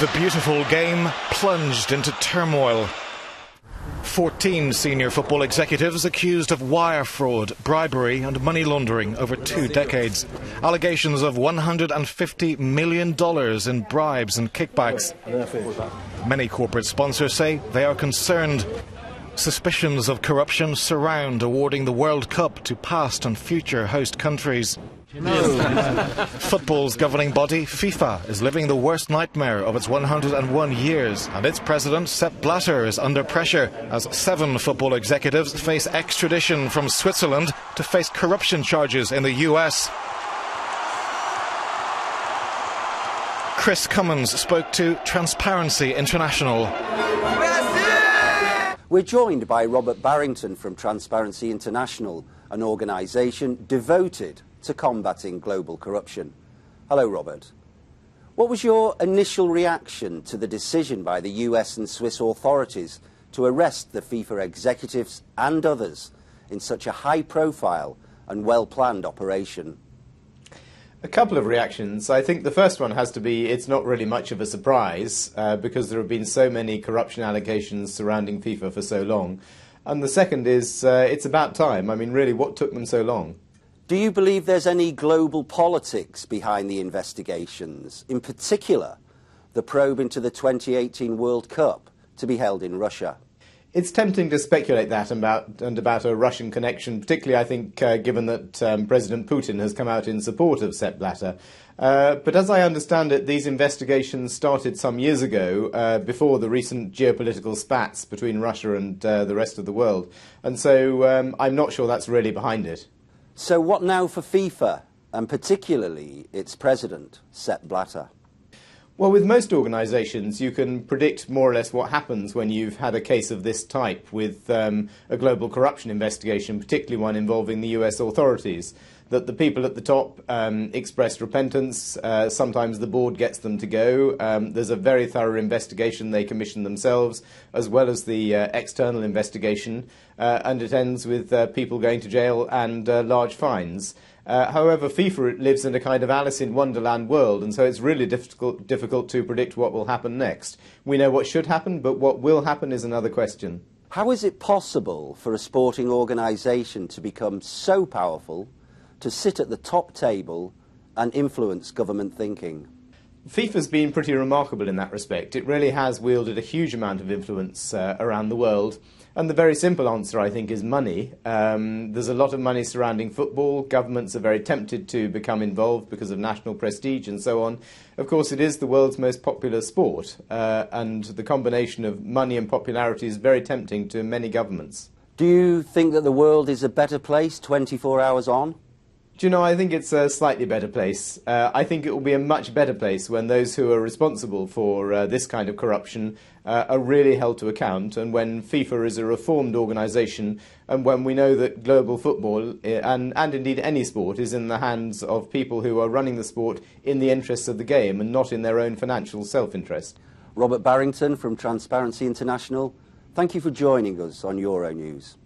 The beautiful game plunged into turmoil. 14 senior football executives accused of wire fraud, bribery and money laundering over 2 decades. Allegations of $150 million in bribes and kickbacks. Many corporate sponsors say they are concerned. Suspicions of corruption surround awarding the World Cup to past and future host countries. Football's governing body, FIFA, is living the worst nightmare of its 101 years, and its president, Sepp Blatter, is under pressure as 7 football executives face extradition from Switzerland to face corruption charges in the US. Chris Cummins spoke to Transparency International. We're joined by Robert Barrington from Transparency International, an organisation devoted to combating global corruption. Hello, Robert. What was your initial reaction to the decision by the US and Swiss authorities to arrest the FIFA executives and others in such a high-profile and well-planned operation? A couple of reactions. I think the first one has to be it's not really much of a surprise because there have been so many corruption allegations surrounding FIFA for so long. And the second is it's about time. I mean, really, what took them so long? Do you believe there's any global politics behind the investigations, in particular the probe into the 2018 World Cup to be held in Russia? It's tempting to speculate that about a Russian connection, particularly, I think, given that President Putin has come out in support of Sepp Blatter. But as I understand it, these investigations started some years ago, before the recent geopolitical spats between Russia and the rest of the world. And so I'm not sure that's really behind it. So what now for FIFA, and particularly its president, Sepp Blatter? Well, with most organisations, you can predict more or less what happens when you've had a case of this type with a global corruption investigation, particularly one involving the US authorities, that the people at the top express repentance. Sometimes the board gets them to go. There's a very thorough investigation they commission themselves, as well as the external investigation, and it ends with people going to jail and large fines. However, FIFA lives in a kind of Alice in Wonderland world, and so it's really difficult to predict what will happen next. We know what should happen, but what will happen is another question. How is it possible for a sporting organisation to become so powerful, to sit at the top table and influence government thinking? FIFA's been pretty remarkable in that respect. It really has wielded a huge amount of influence around the world. And the very simple answer, I think, is money. There's a lot of money surrounding football. Governments are very tempted to become involved because of national prestige and so on. Of course, it is the world's most popular sport, and the combination of money and popularity is very tempting to many governments. Do you think that the world is a better place 24 hours on? Do you know, I think it's a slightly better place. I think it will be a much better place when those who are responsible for this kind of corruption are really held to account, and when FIFA is a reformed organisation, and when we know that global football, and indeed any sport, is in the hands of people who are running the sport in the interests of the game and not in their own financial self-interest. Robert Barrington from Transparency International, thank you for joining us on EuroNews.